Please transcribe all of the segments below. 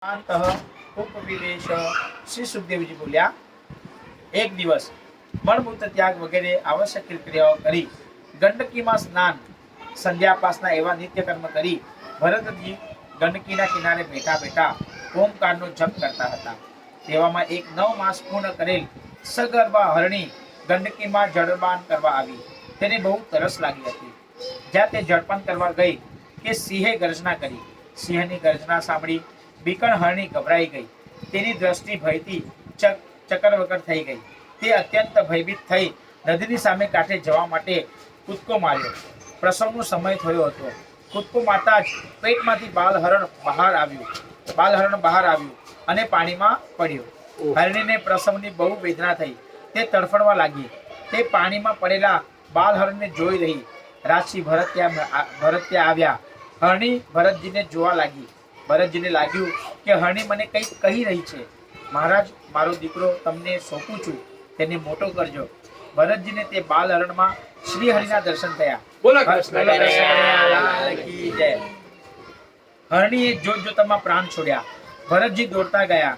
ઉપવિદેશ શ્રી સુખદેવજી બોલ્યા, એક દિવસ મળમૂત્ર ત્યાગ વગેરે આવશ્યક ક્રિયાઓ કરી ગંડકીમાં સ્નાન સંધ્યાપાસના એવા નિત્ય કર્મ કરી ભરતજી ગંડકીના કિનારે બેઠા બેઠા ઓમકારનો જપ કરતા હતા. તેવામાં એક 9 માસ પૂર્ણ કરેલ સગર્ભા હરણી ગંડકીમાં જળપાન કરવા આવી. તેને બહુ તરસ લાગી હતી. જ્યાં તે જળપાન કરવા ગઈ કે સિંહે ગર્જના કરી. સિંહની ગર્જના સાંભળી બીકણ હરણી ગભરાઈ ગઈ. તેની દ્રષ્ટિ ભયથી ચકરવકર થઈ ગઈ. તે અત્યંત ભયભીત થઈ નદીની સામે કાંઠે જવા માટે કૂદકો માર્યો. પ્રસવનો સમય થયો હતો. કૂદકો મારતા જ પેટમાંથી બાલહરણ બહાર આવ્યું અને પાણીમાં પડ્યું. હરણીને પ્રસવની બહુ વેદના થઈ. તે તડફડવા લાગી. તે પાણીમાં પડેલા બાલહરણને જોઈ રહી. રાજસી ભરત ત્યાં આવ્યા. હરણી ભરતજીને જોવા લાગી. ભરતજીને લાગ્યું કે હરણી મને કંઈક કહી રહી છે. મહારાજ, મારો દીકરો તમને સોંપું છું, તેને મોટો કરજો. ભરતજીને તે બાલહરણમાં શ્રી હરિના દર્શન થયા. હરણીએ જોતજોતામાં પ્રાણ છોડ્યા. ભરતજી દોડતા ગયા.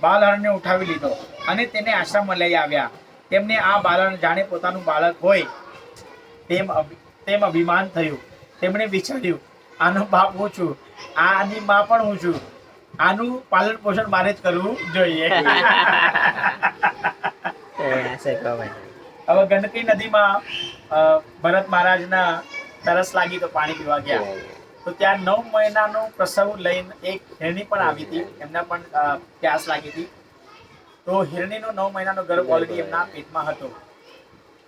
બાલહરણને ઉઠાવી લીધો અને તેને આશ્રમમાં લઈ આવ્યા. તેમને આ બાલહરણ જાણે પોતાનું બાળક હોય તેમ અભિમાન થયું. તેમણે વિચાર્યું, આનો બાપ હું છું, આની માં પણ હું છું, આનું પાલન પોષણ મારે જ કરવું જોઈએ. હવે ગંડકી નદીમાં ભરત મહારાજના તરસ લાગી તો પાણી પીવા ગયા. તો ત્યાં 9 મહિનાનો પ્રસવ લઈને એક હિરણી પણ આવી હતી. એમને પણ પ્યાસ લાગી હતી. તો હિરણીનો 9 મહિનાનો ગર્ભ ઓલરેડી એમના પેટમાં હતો.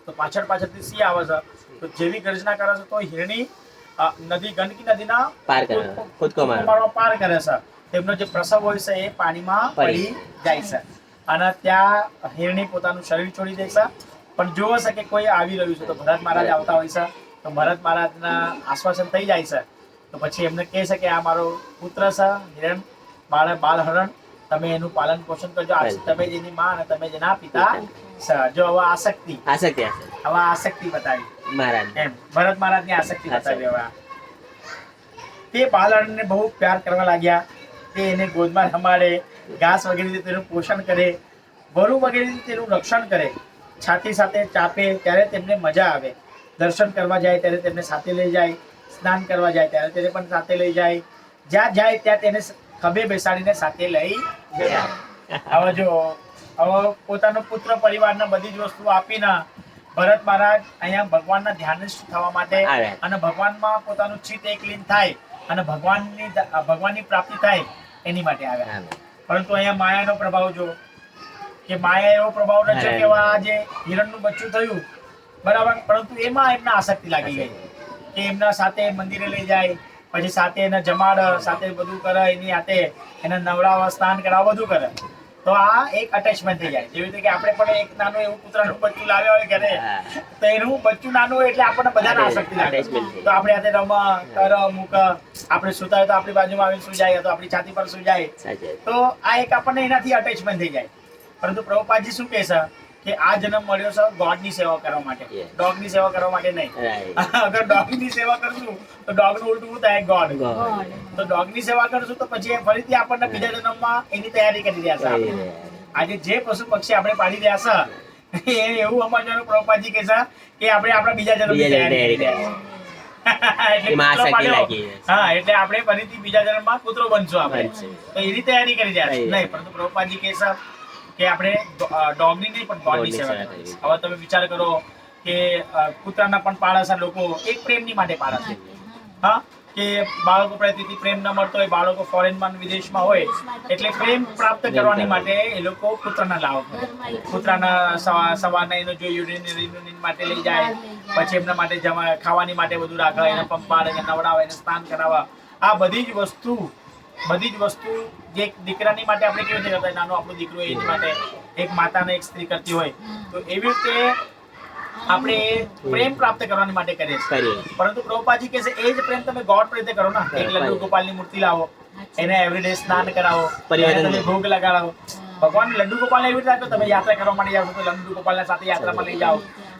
તો પાછળથી સિંહ આવે છે. તો જેવી ગર્જના કરે છે તો હિરણી ગંડકી નદીના કૂદકો પાર કરે છે. તેમનો જે પ્રસવ હોય છે એ પાણીમાં પડી જાય છે. અને ત્યાં હિરણી પોતાનું શરીર છોડી દે છે. પણ જોવે છે કે કોઈ આવી રહ્યું છે. તો ભરત મહારાજ આવતા હોય છે. તો ભરત મહારાજના આશ્વાસન થઈ જાય છે. તો પછી એમને કહે છે કે આ મારો પુત્ર છે હિરણ બાલહરણ, તમે એનું પાલન પોષણ કરજો. તમે જેની માં અને તમે જેના પિતા છે. જો હવે આસક્તિ બતાવી મહારાજ, એમ ભરત મહારાજની આસક્તિ બતાવી. હવે તે બાલહરણને બહુ પ્યાર કરવા લાગ્યા. તે એને ગોદમાં રમાડે, ઘાસ વગેરે તેનું પોષણ કરે, વરુ વગેરે તેનું રક્ષણ કરે. છાતી સાથે ચાપે ત્યારે તેમને મજા આવે. દર્શન કરવા જાય ત્યારે તેમને સાથે લઈ જાય. સ્નાન કરવા જાય ત્યારે તેને પણ સાથે લઈ જાય. જ્યાં જાય ત્યાં તેને ખભે બેસાડીને સાથે લઈ જાય. હવે જો પોતાનો પુત્ર પરિવારને બધી જ વસ્તુ આપીને ભરત મહારાજ અહીંયા ભગવાનના ધ્યાનસ્થ થવા માટે અને ભગવાનમાં પોતાનું ચિત્ત એકલીન થાય અને ભગવાનની પ્રાપ્તિ થાય એની માટે આવ્યા. પરંતુ અહીંયા માયાનો પ્રભાવ જો કે માયા એવો પ્રભાવ રચ્યો કે આ જે હિરણનું બચ્ચું થયું બરાબર, પરંતુ એમાં એમને આસક્તિ લાગી ગઈ કે એમના સાથે મંદિરે લઈ જાય, પછી સાથે એને જમાડ, સાથે બધું કરે, એની હાથે એને નવડાવવા, સ્નાન કરાવવા, બધું કરે. તો આ એક અટેચમેન્ટ થઈ જાય. જેવી રીતે કે આપણે પણ એક નાનું એવું કૂતરાનું બચ્ચું લાવ્યા હોય ઘરે, તો એનું બચ્ચું નાનું હોય એટલે આપણને બધાને આસક્તિ લાગે. તો આપણે હાથે રમા કર મૂક, આપણે સુતા હોય તો આપણી બાજુમાં આવીને સુઈ જાય, તો આપણી છાતી પર સુઈ જાય. તો આ એક આપણને એનાથી અટેચમેન્ટ થઈ જાય. પરંતુ પ્રભુપાદજી શું કહે છે કે આ જન્મ મળ્યો છે ગોડની સેવા કરવા માટે, ડોગની સેવા કરવા માટે નહીં. અગર ડોગની સેવા કરશું તો ડોગનું ઉલટું થાય ગોડ. તો ડોગની સેવા કરશું તો પછી ફરીથી આપણને બીજા જન્મમાં એની તૈયારી કરી રહ્યા છે. આજે જે પશુ પક્ષી આપણે પાડી રહ્યા છે એવું સમજવાનું પ્રભુપાદજી કહે છે કે આપણે આપણા બીજા જન્મની તૈયારી કરી રહ્યા છે. એટલે આપણે ફરીથી બીજા જન્મમાં કૂતરો બનશું આપણે, તો એની તૈયારી કરી રહ્યા છે નહીં. પરંતુ પ્રભુપાદજી કહે છે કે આપણે ડોગની નહીં પણ ગોડની સેવા કરીએ. હવે તમે વિચાર કરો કે કૂતરાના પણ પાળે છે લોકો એક પ્રેમની માટે પાળે છે. હા, કે બાળકો પ્રત્યેથી પ્રેમ ન મળતો હોય, બાળકો ફોરેનમાં વિદેશમાં હોય, એટલે પ્રેમ પ્રાપ્ત કરવાની માટે એ લોકો કૂતરાના લાવ કરે. કૂતરાના સવારના એનો જો યુરિન માટે લઈ જાય, પછી એમના માટે ખાવાની માટે બધું રાખે, એને પંપાડે, એને નવડાવે, એને સ્નાન કરાવે. આ બધી જ વસ્તુ જે દીકરાની માટે આપણે કેવી રીતે કરતા, નાનો આપણો દીકરો એની માટે એક માતાને એક સ્ત્રી કરતી હોય, તો એવી રીતે આપણે પ્રેમ પ્રાપ્ત કરવાની માટે કરીએ છીએ. પરંતુ પ્રભુપાદજી કહે છે એ જ પ્રેમ તમે ગોડ પ્રત્યે કરો ને. એક લડ્ડુ ગોપાલની મૂર્તિ લાવો, એને એવરીડે સ્નાન કરાવો, તમે ભોગ લગાડાવો. ભગવાન લડ્ડુ ગોપાલ એવી રીતે તમે યાત્રા કરવા માટે જાઓ તો લડ્ડુ ગોપાલના સાથે યાત્રામાં લઈ જાઓ,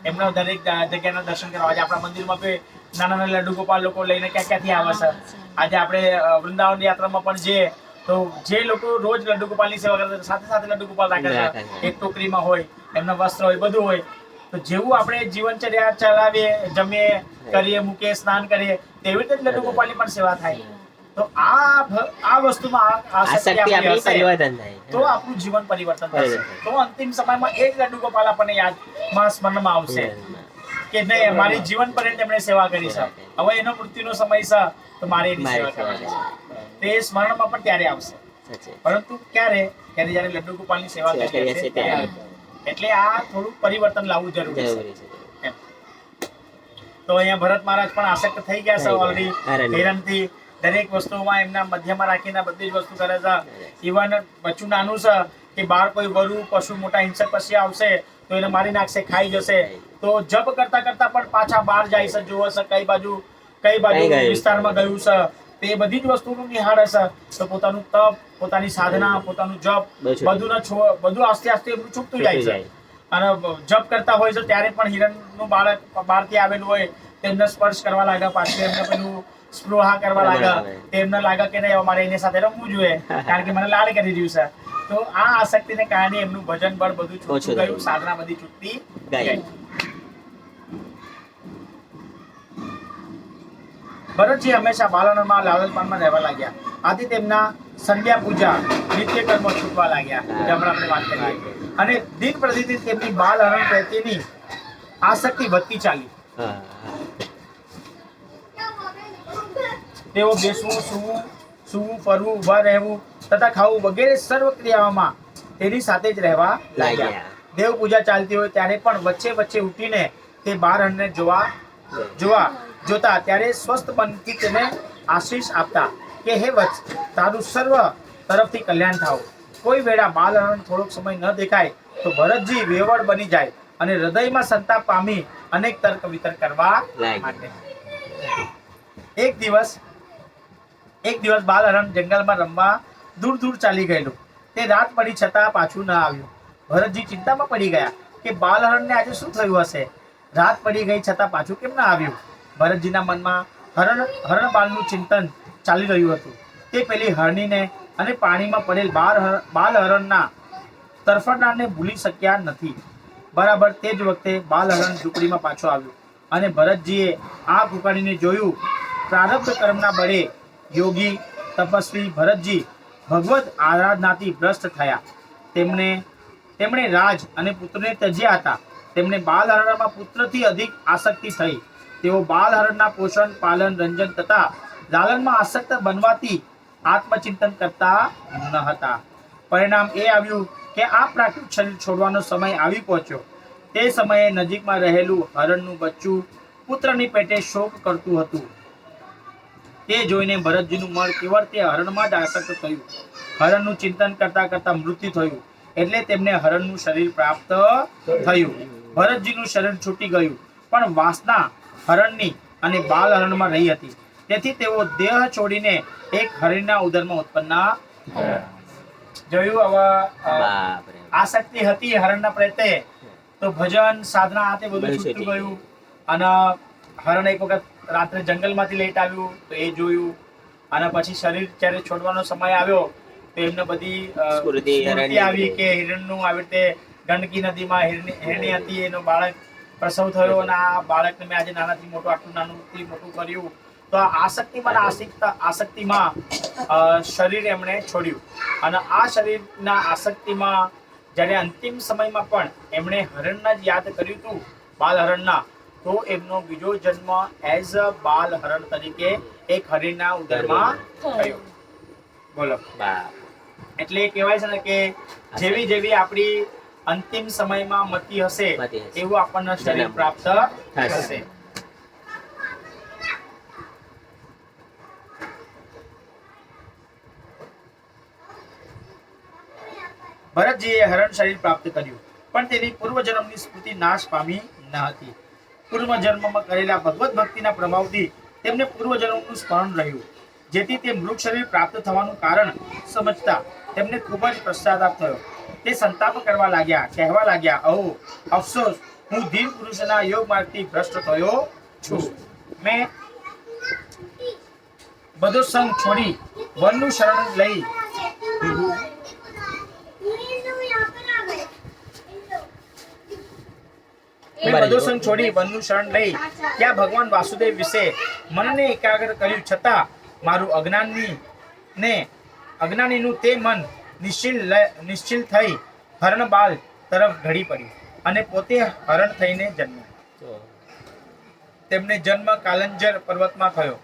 એમનો દરેક જગ્યાના દર્શન કરવા. આજે આપણા મંદિરમાં નાના નાના લડ્ડુ ગોપાલ લોકો લઈને ક્યાં ક્યાંથી આવે છે. આજે આપણે વૃંદાવન યાત્રામાં પણ જે તો જે લોકો રોજ લડ્ડુ ગોપાલની સેવા કરે સાથે સાથે લડ્ડુ ગોપાલ રાખે છે, એક ટોકરીમાં હોય, એમના વસ્ત્ર હોય, બધું હોય. તો જેવું આપણે જીવનચર્યા ચલાવીએ, જમીએ, કરીએ, મૂકીએ, સ્નાન કરીએ, તેવી રીતે જ લડ્ડુ ગોપાલની પણ સેવા થાય. તો આ વસ્તુમાં આસક્તિ આપણી હશે તો આપણું જીવન પરિવર્તન થશે. તો અંતિમ સમયમાં એક લડ્ડુ ગોપાલ આપણને યાદમાં સ્મરણમાં આવશે કે નહીં, મારી જીવન પર્યંત એમણે સેવા કરી છે, હવે એનો મૃત્યુનો સમય છે તો મારે એની સેવા કરવાની છે. તો એ સ્મરણમાં પણ ત્યારે આવશે. પરંતુ ક્યારે જ્યારે લડ્ડુ ગોપાલની સેવા કરીએ છીએ ત્યારે. એટલે આ થોડું પરિવર્તન લાવવું જરૂરી છે. તો અહીંયા ભરત મહારાજ પણ આસક્ત થઈ ગયા છે ઓલરેડી હિરણથી. દરેક વસ્તુમાં એમના મધ્યમાં રાખીને બધી જ વસ્તુ કરે છે. ઇવન બચ્ચું નાનું છે કે બહાર કોઈ વરુ પશુ મોટા હિંસક પછી આવશે તો એને મારી નાખશે, ખાઈ જશે. તો જપ કરતા કરતા પણ પાછા બહાર જાય છે, જોવે છે કઈ બાજુ વિસ્તારમાં ગયું છે. તે બધી જ વસ્તુનું નિહાળે છે. તો પોતાનું તપ, પોતાની સાધના, પોતાનું જપ બધું આસ્તે આસ્તે એમનું છૂટતું જાય છે. અને જપ કરતા હોય છે ત્યારે પણ હિરણનું બાળક બહારથી આવેલું હોય તેમને સ્પર્શ કરવા લાગે, પાછું એમને પેલું સ્પૃહા કરવા લાગે. તેમને લાગે કે નહીં મારે એની સાથે રમવું જોઈએ કારણ કે મને લાડ કરી રહ્યું છે. તો આ આસક્તિને કારણે એમનું ભજન બળ બધું છૂટતું ગયું, સાધના બધી છૂટતી ગઈ. ભરતજી હંમેશા બાલાનંદમાં લાલનપાનમાં રહેવા લાગ્યા. આથી તેમના સંધ્યા પૂજા, નિત્ય કર્મો છૂટવા લાગ્યા, જે હમણાં આપણે વાત કરીએ. અને દિન પ્રતિદિન તેમની બાલ હરણ પ્રત્યેની આસક્તિ વધતી ચાલી. તેઓ બેસવું, સૂવું, ફરવું, ઉભા રહેવું તથા ખાવું વગેરે સર્વ ક્રિયાઓમાં તેની સાથે જ રહેવા લાગ્યા. દેવ પૂજા ચાલતી હોય ત્યારે પણ વચ્ચે વચ્ચે ઉઠીને તે બાળ હરણને જોતા ત્યારે સ્વસ્થ મનથી તેને આશીષ આપતા કે હે વત્સ, તારું સર્વ તરફથી કલ્યાણ થાવ. કોઈ વેળા બાલ હરણ થોડોક સમય ન દેખાય તો ભરતજી વેવળ બની જાય અને હૃદયમાં સંતાપ પામી અનેક તર્ક વિતર્ક કરવા માટે. એક દિવસ બાલ હરણ જંગલમાં રમવા દૂર ચાલી ગયેલું. તે રાત પડી છતાં પાછું ન આવ્યું. ભરતજી ચિંતામાં પડી ગયા કે બાલ હરણને આજે શું થયું હશે? રાત પડી ગઈ છતાં પાછું કેમ ના આવ્યું? ભરતજીના મનમાં હરણ બાલનું ચિંતન ચાલી રહ્યું હતું. તે પેલી હરણીને અને પાણીમાં પડેલ બાલ હરણના તરફડનારને ભૂલી શક્યા નથી. બરાબર તે જ વખતે બાલ હરણ ઝૂંપડીમાં પાછો આવ્યું અને ભરતજીએ આંખ ઉગાડીને જોયું. પ્રારબ્ધ કર્મના બળે યોગી તપસ્વી ભરતજી ભગવત આરાધનાથી ભ્રષ્ટ થયા. તેમણે રાજ અને પુત્રને ત્યજ્યા હતા. તેમને બાલ હરણમાં પુત્રથી અધિક આસક્તિ થઈ. તેઓ બાલ હરણના પોષણ, પાલન, રંજન તથા લાલનમાં આસક્ત બનવાથી આત્મચિંતન કરતા ન હતા. પરિણામ એ આવ્યું કે આ પ્રાકૃત શરીર છોડવાનો સમય આવી પહોંચ્યો. તે સમયે નજીકમાં રહેલું હરણનું બચ્ચું પુત્રની પેટે શોક કરતું હતું. તે જોઈને ભરતજીનું મન કેવળ તે હરણમાં જ આસક્ત થયું. હરણનું ચિંતન કરતા કરતા મૃત્યુ થયું. એટલે તેમને હરણનું શરીર પ્રાપ્ત થયું. ભરતજીનું શરીર છૂટી ગયું, પણ વાસના હરણની અને બાલ હરણમાં રહી હતી. તેથી તેઓ દેહ છોડીને એક હરણના ઉદરમાં ઉત્પન્ન જોયું. હવે આસક્તિ હતી હરણના પ્રત્યે, તો ભજન, સાધના આ તે બધું છૂટતું ગયું. અને હરણ એક વખત રાત્રે જંગલમાંથી લેટ આવ્યું તો એ જોયું. અને પછી શરીર જ્યારે છોડવાનો સમય આવ્યો તો એમને બધી સ્મૃતિ આવી કે હિરણનું આવી રીતે ગંડકી નદીમાં હિરણી હતી, એનો બાળક પ્રસવ થયો અને આ બાળકને મેં આજે નાનાથી મોટું આટલું નાનુંથી મોટું કર્યું. તો આ આસક્તિમાં શરીર એમણે છોડ્યું. અને આ શરીરના આસક્તિમાં જ્યારે અંતિમ સમયમાં પણ એમણે હરણના જ યાદ કર્યું હતું, બાલ હરણના, તો એમનો બીજો જન્મ એઝ અ બાલ હરણ તરીકે એક હરિણના ઉદરમાં થયો. બોલો. એટલે કહેવાય છે ને કે જેવી આપણી અંતિમ સમયમાં મતિ હશે એવું આપણને શરીર પ્રાપ્ત થશે. ભરતજીએ હરણ શરીર પ્રાપ્ત કર્યું, પણ તેની પૂર્વજન્મની સ્મૃતિ નાશ પામી ન હતી. પૂર્વજન્મમાં કરેલા ભગવત ભક્તિના પ્રભાવથી તેમને પૂર્વજન્મનું સ્મરણ રહ્યું, જેથી તે મૃત શરીર પ્રાપ્ત થવાનું કારણ સમજતા તેમને ખૂબ જ પશ્ચાતાપ થયો. તે સંતાપ કરવા લાગ્યા, કહેવા લાગ્યા, અહો અફસોસ, હું ધીર પુરુષના યોગ માર્ગથી ભ્રષ્ટ થયો છું. મેં બધો સંગ છોડી વનનું શરણ લઈ બધું છોડી વનનું શરણ લઈ ત્યાં ભગવાન વાસુદેવ વિશે મનને એકાગ્ર કર્યું, છતાં મારું અજ્ઞાનીનું તે મન નિશ્ચિલ થઈ હરણબાલ તરફ ઢળી પડ્યું અને પોતે હરણ થઈને જન્મ્યા. તેમને જન્મ કાલંજર પર્વતમાં થયો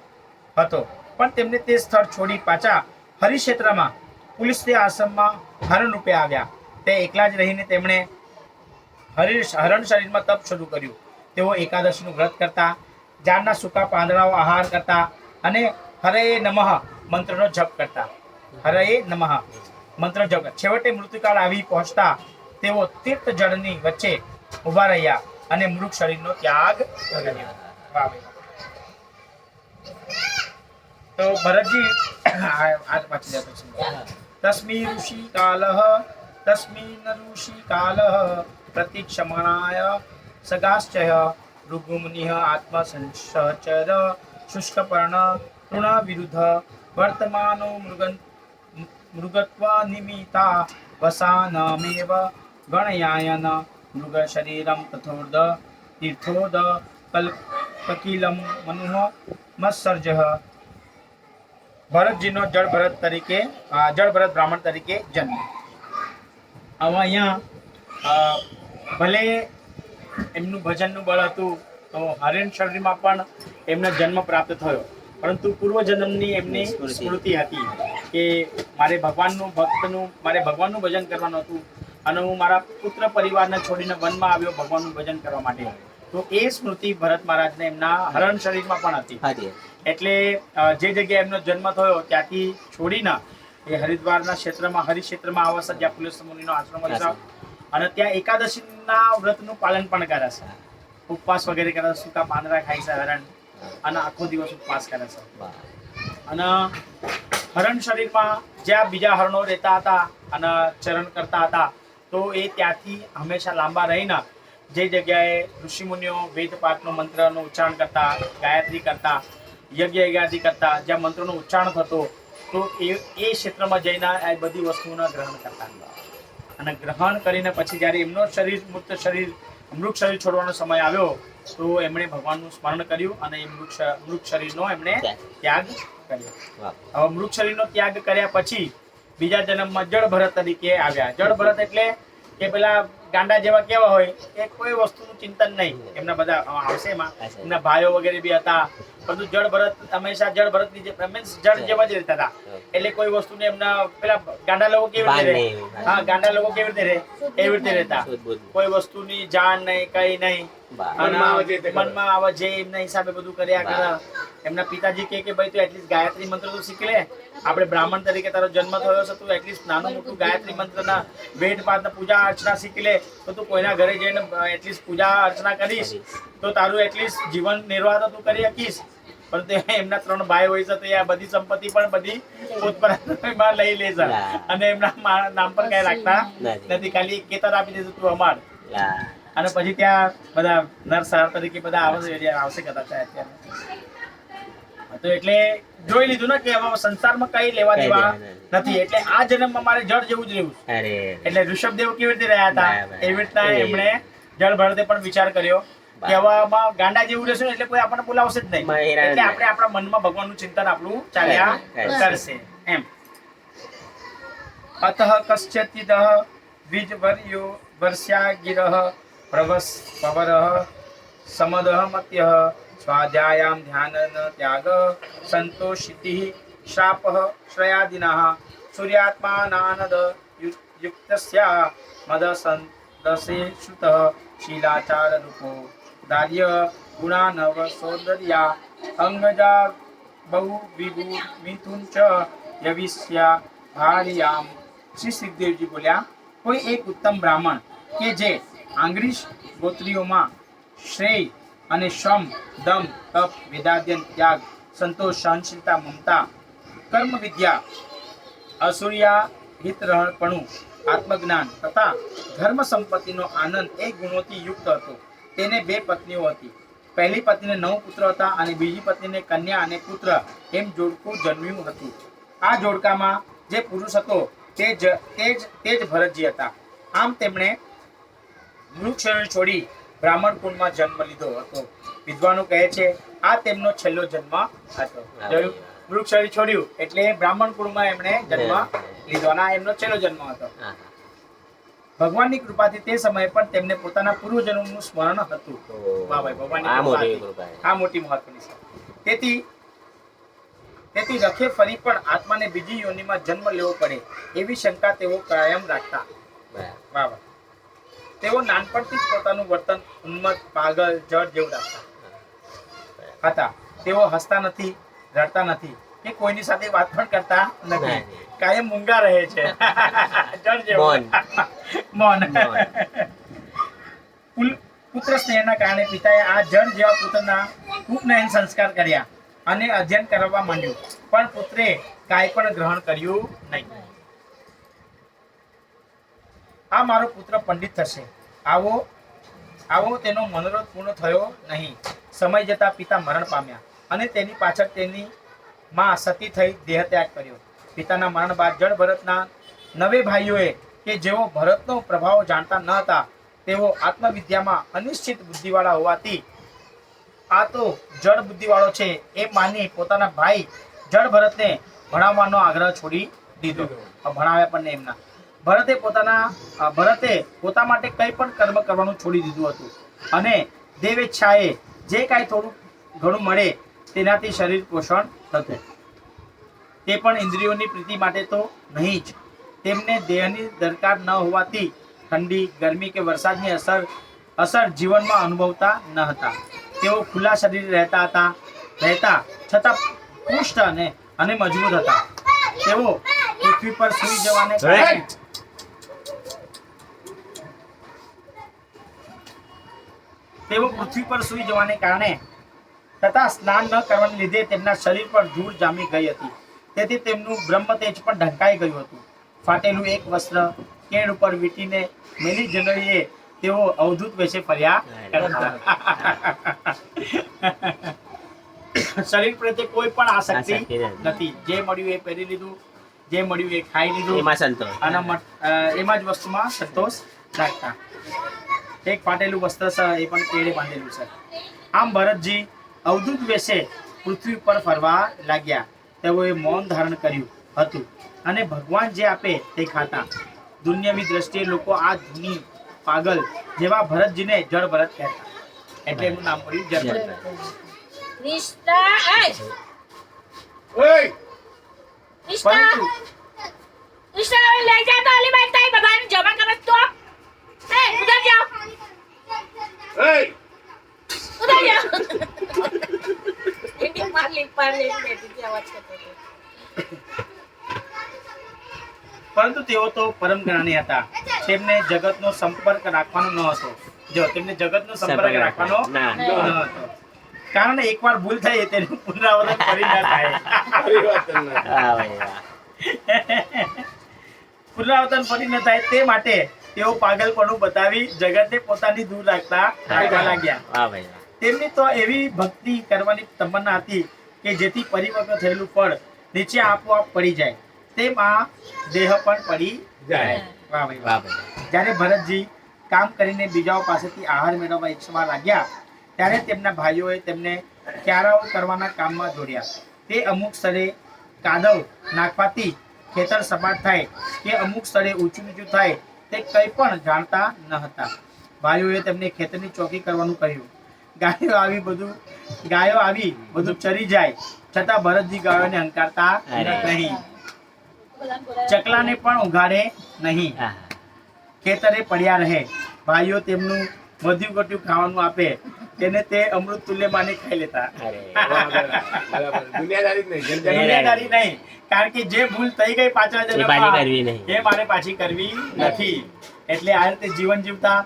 હતો, પણ તેમને તે સ્થળ છોડી પાછા હરિક્ષેત્રમાં પુલિસ આશ્રમમાં હરણ રૂપે આવ્યા. તે એકલા જ રહીને તેમણે હરણ શરીરમાં તપ શરૂ કર્યું. તેઓ એકાદશીનું વ્રત કરતા, ઝાડના સૂકા પાંદડાઓ આહાર કરતા અને હરે નમઃ મંત્રનો જપ કરતા. હરે નમઃ મંત્ર જપ. છેવટે મૃત્યુકાળ આવી પહોંચતા તેઓ તીર્થ જળની વચ્ચે ઉભા રહ્યા અને મૃત શરીરનો ત્યાગ કર્યો. તો ભરતજી તસ્મિન ઋષિ કાલઃ પ્રતિક્ષમણાય સગાશ્ચય ઋગુમુનિઃ આત્મસંસચર શુષ્કપર્ણ તૃણ વિરુદ્ધ વર્તમાનો મૃગત્વ નિમિતા વસાનમેવ ગણયાયન મૃગ શરીરમ તથોર્ધ તીર્થોદ કકિલમ મનુઃ મત્સર્જ. ભરતજીનો જળ ભરત બ્રાહ્મણ તરીકે જન્મ. હવે અહીંયા ભલે એમનું ભજનનું બળ હતું તો હરણ શરીરમાં પણ એમનો જન્મ પ્રાપ્ત થયો, પરંતુ પૂર્વજન્મની એમની સ્મૃતિ હતી કે મારે ભગવાનનું ભજન કરવાનું હતું અને હું મારા પુત્ર પરિવારને છોડીને વનમાં આવ્યો ભગવાનનું ભજન કરવા માટે. તો એ સ્મૃતિ ભરત મહારાજને એમના હરણ શરીરમાં પણ હતી. એટલે જે જગ્યાએ એમનો જન્મ થયો ત્યાંથી છોડીને એ હરિદ્વારના હરિક્ષેત્રમાં આવશે, જ્યાં પુલસ્ત્ય મુનિનો આશ્રમ છે, અને ત્યાં એકાદશીના વ્રતનું પાલન પણ કરે છે, ઉપવાસ વગેરે કરે છે, સૂકા પાંદડા ખાય છે હરણ, અને આખો દિવસ ઉપવાસ કરે છે. અને હરણ શરીરમાં જ્યાં બીજા હરણો રહેતા હતા અને ચરણ કરતા હતા, તો એ ત્યાંથી હંમેશા લાંબા રહીને જે જગ્યાએ ઋષિમુનિઓ વેદપાઠનો મંત્રનું ઉચ્ચારણ કરતા, ગાયત્રી કરતા, યજ્ઞ કરતા, જ્યાં મંત્રનો ઉચ્ચારણ થતો, તો એ ક્ષેત્રમાં જઈને આ બધી વસ્તુઓના ગ્રહણ કરતા. અને ગ્રહણ કરીને પછી જ્યારે એમનો મૃત શરીર છોડવાનો સમય આવ્યો તો એમણે ભગવાનનું સ્મરણ કર્યું અને એ મૃત શરીરનો એમણે ત્યાગ કર્યો. હવે મૃત શરીરનો ત્યાગ કર્યા પછી બીજા જન્મમાં જળ ભરત તરીકે આવ્યા. જળ ભરત એટલે કે પેલા ગાંડા જેવા કેવા હોય કે કોઈ વસ્તુનું ચિંતન નહીં, એમના બધા આવશે એમાં એમના ભાઈઓ વગેરે બી હતા, પરંતુ જળ ભરત હંમેશા જળ ભરતની જે જળ જેવા જ રહેતા હતા. એટલે કોઈ વસ્તુને એમના પેલા ગાંડા લોકો કેવી રીતે રહે, ગાંડા લોકો કેવી રીતે રહે એવી રીતે રહેતા, કોઈ વસ્તુની જાણ નહીં, કઈ નહીં, મનમાં આવે જે એમના હિસાબે બધું કર્યા કરે. એમના પિતાજી કે ભાઈ તું એટલીસ્ટ ગાયત્રી મંત્ર તો શીખી લે, આપણે બ્રાહ્મણ તરીકે તારો જન્મ થયો છે, તું એટલીસ્ટ નાનું મોટું ગાયત્રી મંત્રના વેદ પાઠ પૂજા અર્ચના શીખી લે, તો તું કોઈના ઘરે જઈને એટલીસ્ટ પૂજા અર્ચના કરીશ તો તારું એટલીસ્ટ જીવન નિર્વાહ તો તું કરી શકીશ. પરંતુ એમના 3 ભાઈ હોય છે, તો એ બધી સંપત્તિ પણ બધી પોતપોતામાં લઈ લે છે અને એમના નામ પણ કઈ રાખતા નથી, ખાલી કેતર આપી દેતું તું અમાર. અને પછી ત્યાં બધા નરસાર તરીકે બધા આવશે કદાચ અત્યારે. તો એટલે જોઈ લીધું ને કે હવે સંસારમાં કઈ લેવા દેવા નથી, એટલે આ જન્મમાં મારે જળ જેવું જ રહેવું. એટલે ઋષભદેવ કેવી રીતે રહ્યા હતા એવી રીતના એમણે જળ ભરતે પણ વિચાર કર્યો કે હવે ગાંડા જેવું રહેશે એટલે કોઈ આપણને બોલાવશે જ નહીં, એટલે આપણે આપણા મનમાં ભગવાનનું ચિંતન આપણું ચાલ્યા કરશે એમ. અતઃ કશ્ચિદઃ દ્વિજવર્યો વર્ષા ગિરઃ પ્રવસ પવરઃ સમદઃ મત્યઃ સ્વાધ્યાયામ ધ્યાન ત્યાગ સંતોષિતિ શાપઃ શ્રયાદિનઃ સૂર્યાત્માનાનદ યુક્તસ્યા મદ સંદસે શ્રુતઃ શીલાચાર રૂપો દાર્ય ગુણાનવ સૌંદર્યા અંગજા બહુ વિભુ મિથુન ચ યવિષ્યા ભાર્યામ. શ્રી સિદ્ધદેવજી બોલ્યા, કોઈ એક ઉત્તમ બ્રાહ્મણ કે જે આંગ્રીશ ગોત્રીઓમાં શ્રેય અને શ્રમ, દમ, તપ, વેદાધ્યન, ત્યાગ, સંતોષ, સહનશીલતા, મમતા, કર્મ વિદ્યા, અસૂર્યા હિતરહપણું, આત્મજ્ઞાન તથા ધર્મ સંપત્તિનો આનંદ એ ગુણોથી યુક્ત હતો. તેને 2 પત્નીઓ હતી. પહેલી પત્નીને 9 પુત્ર હતા અને બીજી પત્નીને કન્યા અને પુત્ર એમ જોડકું જન્મ્યું હતું. આ જોડકામાં જે પુરુષ હતો તે જ ભરતજી હતા. આમ તેમણે મૃત શરીર છોડી બ્રાહ્મણ કુળમાં જન્મ લીધો હતો. વિદ્વાનો કહે છે આ તેમનો છેલ્લો જન્મ હતો. જોયું, વૃક્ષ છોડ્યું એટલે બ્રાહ્મણ કુળમાં એમણે જન્મ લીધો અને આ એમનો છેલ્લો જન્મ હતો. ભગવાનની કૃપાથી તે સમયે પણ તેમને પોતાના પૂર્વજન્મનું સ્મરણ હતું. વાહ ભાઈ, ભગવાનની કૃપા, આ મોટી મહત્વની છે. તેથી રખે ફરી પણ આત્માને બીજી યોનિમાં જન્મ લેવો પડે એવી શંકા તેઓ કાયમ રાખતા. વાહ વાહ. તેઓ નાનપણથી જ પોતાનું વર્તન ઉન્મત્ત, પાગલ, જડ જેવું રાખતા હતા. તેઓ હસતા નથી, રડતા નથી કે કોઈની સાથે વાત પણ કરતા નથી. કાયમ મૂંગા રહે છે. જડ જેવું મૌન. પુત્ર સ્નેહના કારણે પિતાએ આ જડ જેવા પુત્રના ઉપનયન સંસ્કાર કર્યા અને અધ્યયન કરવા માંડ્યું, પણ પુત્રે કાંઈ પણ ગ્રહણ કર્યું નહીં. આ મારો પુત્ર પંડિત થશે, આવો તેનો મનોરથ પૂર્ણ થયો નહીં. સમય જતા પિતા મરણ પામ્યા અને તેની પાછળ તેની માં સતી થઈ દેહ ત્યાગ કર્યો. પિતાના મરણ બાદ જડ ભરતના 9 ભાઈઓએ કે જેઓ ભરતનો પ્રભાવ જાણતા ન હતા, તેઓ આત્મવિદ્યામાં અનિશ્ચિત બુદ્ધિવાળા હોવાથી આ તો જડ બુદ્ધિવાળો છે એ માની પોતાના ભાઈ જડ ભરતને ભણાવવાનો આગ્રહ છોડી દીધો. ભણાવ્યા પણ એમના ભરતે પોતા માટે કંઈ પણ કર્મ કરવાનું છોડી દીધું હતું અને દેવેચ્છાએ જે કાંઈ થોડું ઘણું મળે તેનાથી શરીર પોષણ થતું. તે પણ ઇન્દ્રિયોની પ્રીતિ માટે તો નહીં જ. તેમને દેહની દરકાર ન હોવાથી ઠંડી, ગરમી કે વરસાદની અસર જીવનમાં અનુભવતા ન હતા. તેઓ ખુલ્લા શરીરે રહેતા છતાં પુષ્ટ અને મજબૂત હતા. તેઓ પૃથ્વી પર સૂઈ જવાને કારણે તથા સ્નાન ન કરવાને લીધે તેમના શરીર પર ધૂળ જામી ગઈ હતી. તેથી તેમનું બ્રહ્મતેજ પણ ઢંકાઈ ગયું હતું. ફાટેલું એક વસ્ત્ર કેળ ઉપર વીંટીને મેલી જનોઈએ તેઓ અવધૂત વેશે ફર્યા કરતા. શરીર પ્રત્યે કોઈ પણ આસક્તિ નથી. જે મળ્યું એ પહેરી લીધું, જે મળ્યું એ ખાઈ લીધું, અને એમાં જ વસ્તુમાં સંતોષ રાખતા. એક ફાટેલું વસ્ત્ર છે એ પણ કેળે બાંધેલું છે. આમ ભરતજી અવધૂત વેશે પૃથ્વી પર ફરવા લાગ્યા. તેઓએ મૌન ધારણ કર્યું હતું અને ભગવાન જે આપે તે ખાતા. દુનિયાવી દ્રષ્ટિએ લોકો આ ધૂની પાગલ જેવા ભરતજીને જડ ભરત કહેતા, એટલે એનું નામ પડ્યું જડ ભરત. પરંતુ તેઓ તો પરમ જ્ઞાની હતા. તેમને જગતનો સંપર્ક રાખવાનો ન હતો. કારણ એકવાર ભૂલ થઈ તેનું પુનરાવર્તન ફરી ન થાય. તે માટે તેઓ પાગલપણું બતાવી જગતને પોતાની દૂર રાખવા લાગ્યા. તેમની તો એવી ભક્તિ કરવાની તમન્ના હતી કે જેથી પરિપક્વ થયેલું ફળ નીચે આપોઆપ પડી જાય, તેમ આ દેહ પણ પડી જાય. જ્યારે ભરતજી કામ કરીને બીજાઓ પાસેથી આહાર મેળવવા ઈચ્છવા લાગ્યા, ત્યારે તેમના ભાઈઓએ તેમને ક્યારાઓ કરવાના કામમાં જોડ્યા. તે અમુક સ્થળે કાદવ નાખવાથી ખેતર સપાટ થાય કે અમુક સ્થળે ઊંચું નીચું થાય તે કંઈ પણ જાણતા ન હતા. ભાઈઓએ તેમને ખેતરની ચોકી કરવાનું કહ્યું. ગાયો આવી બધું ચરી જાય, છતાં ભરતજી ગાયોને હંકારતા નહીં, ચકલાને પણ ઉઘાડે નહીં, ખેતરે પડ્યા રહે. ભાઈઓ તેમનું વધ્યું ઘટ્યું ખાવાનું આપે તેને તે અમૃત તુલ્ય માની ખાઈ લેતા. દુનિયાદારી નહીં, કારણ કે જે ભૂલ થઈ ગઈ પાછળ એ મારે પાછી કરવી નથી. એટલે આ રીતે જીવન જીવતા.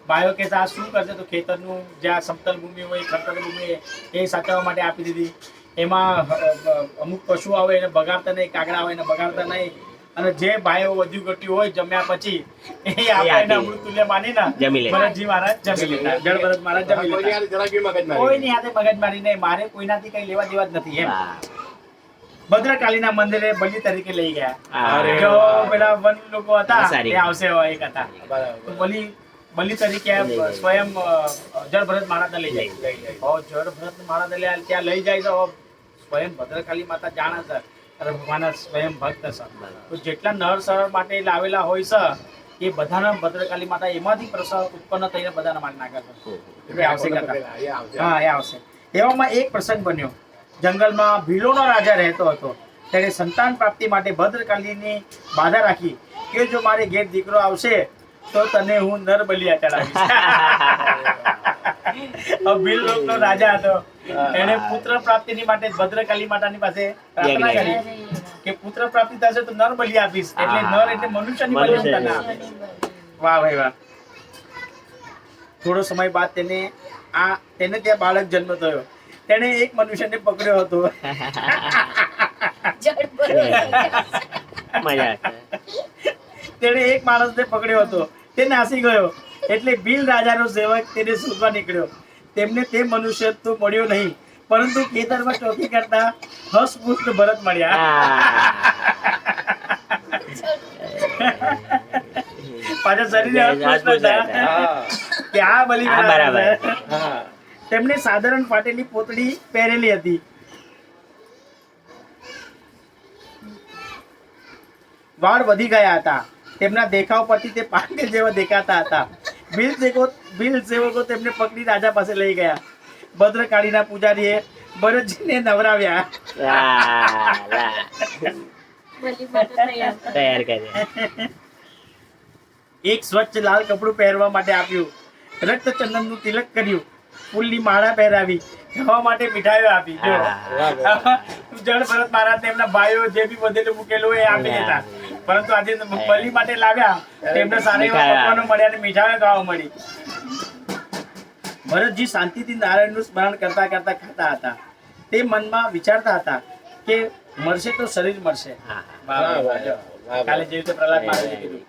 ભાઈઓ કે આ શું કરશે, તો ખેતરનું જ્યાં સમતલ ભૂમિ હોય, ખડતર ભૂમિ એ સાચવવા માટે આપી દીધી. એમાં અમુક પશુ આવે એને બગાડતા નહીં, કાગડા હોય એને બગાડતા નહીં. અને જે ભાઈઓ વધ્યું ઘટ્યું હોય જમ્યા પછી એ આપણે અમૃત તુલ્ય માની ભરતજી મહારાજ જમી લેતા. જડ ભરત મહારાજ જમી લેતા. કોઈની હાથે મગજમારી નહીં. મારે કોઈનાથી કઈ લેવા દેવા જ નથી. એમ ભદ્રકાલીના મંદિરે બલી તરીકે લઈ ગયા. જો પેલા વન લોકો હતા એ આવશે એક હતા. તો બલી બલિ તરીકે સ્વયં જળભરત મહારાજને લઈ જાય. જળભરત મહારાજ ત્યાં લઈ જાય તો સ્વયં ભદ્રકાળી માતા જાણે છે અને ભગવાનના સ્વયં ભક્ત છે. તો જેટલા નર સર માટે લાવેલા હોય છે એ બધાના ભદ્રકાળી માતા એમાંથી પ્રસવ ઉત્પન્ન થઈને બધાના માટે નાખે છે. હા, એ આવશે. એવામાં એક પ્રસંગ બન્યો. જંગલમાં ભીલોનો રાજા રહેતો હતો. તેણે સંતાન પ્રાપ્તિ માટે ભદ્રકાળીની બાધા રાખી કે જો મારે ઘેર દીકરો આવશે તો તને હું નર બલિયા ચડાવીશ. ભીલ લોકનો રાજા હતો. એને પુત્ર પ્રાપ્તિની માટે ભદ્રકાળી માતાની પાસે પ્રાર્થના કરી કે પુત્ર પ્રાપ્તિ થશે તો નર બલિયા આપીશ. એટલે નર એટલે મનુષ્યની બલિ તને આપે. વાહ ભાઈ વાહ. થોડો સમય બાદ તેને ત્યાં બાળક જન્મ થયો. તેને એક મનુષ્યને પકડ્યો હતો. તેને એક માણસને પકડ્યો હતો. તે નાસી ગયો. એટલે ભીલ રાજાનો સેવક તેને શોધવા નીકળ્યો. તેમને તે મનુષ્ય તો મળ્યો નહીં, પરંતુ ખેતરમાં ચોકી કરતા હસપુષ્ટ ભરત મળ્યા. પાછા શરીરે હસપુષ્ટ હતા કે આ બલિ બરાબર. તેમણે સાધારણ ફાટેલી પોતડી પહેરેલી હતી. વાળ વધી ગયા હતા. તેમના દેખાવ પરથી તે પાંડે જેવા દેખાતા હતા. ભીલ સેવકો તેમને પકડી રાજા પાસે લઈ ગયા. ભદ્રકાળીના પૂજારીએ ભરતજીને નવરાવ્યા. એક સ્વચ્છ લાલ કપડું પહેરવા માટે આપ્યું. રક્ત ચંદનનું તિલક કર્યું. ફૂલની માળા પહેરાવી. ખાવા માટે મીઠાઈઓ આપી. જો જળભરત મહારાજ તેમના ભાઈઓ જે બી બધેલું મૂકેલું એ આપી દેતા. પરંતુ આજે બલિ માટે લાવ્યા તેમને સારા એવા પકવાનો મળ્યા અને મીઠાઈઓ ખાવા મળી. ભરતજી શાંતિથી નારાયણનું સ્મરણ કરતા કરતા ખાતા હતા. તે મનમાં વિચારતા હતા કે મળશે તો શરીર મળશે. કાલે જેવી રીતે પ્રહલાદ મહારાજે કીધું.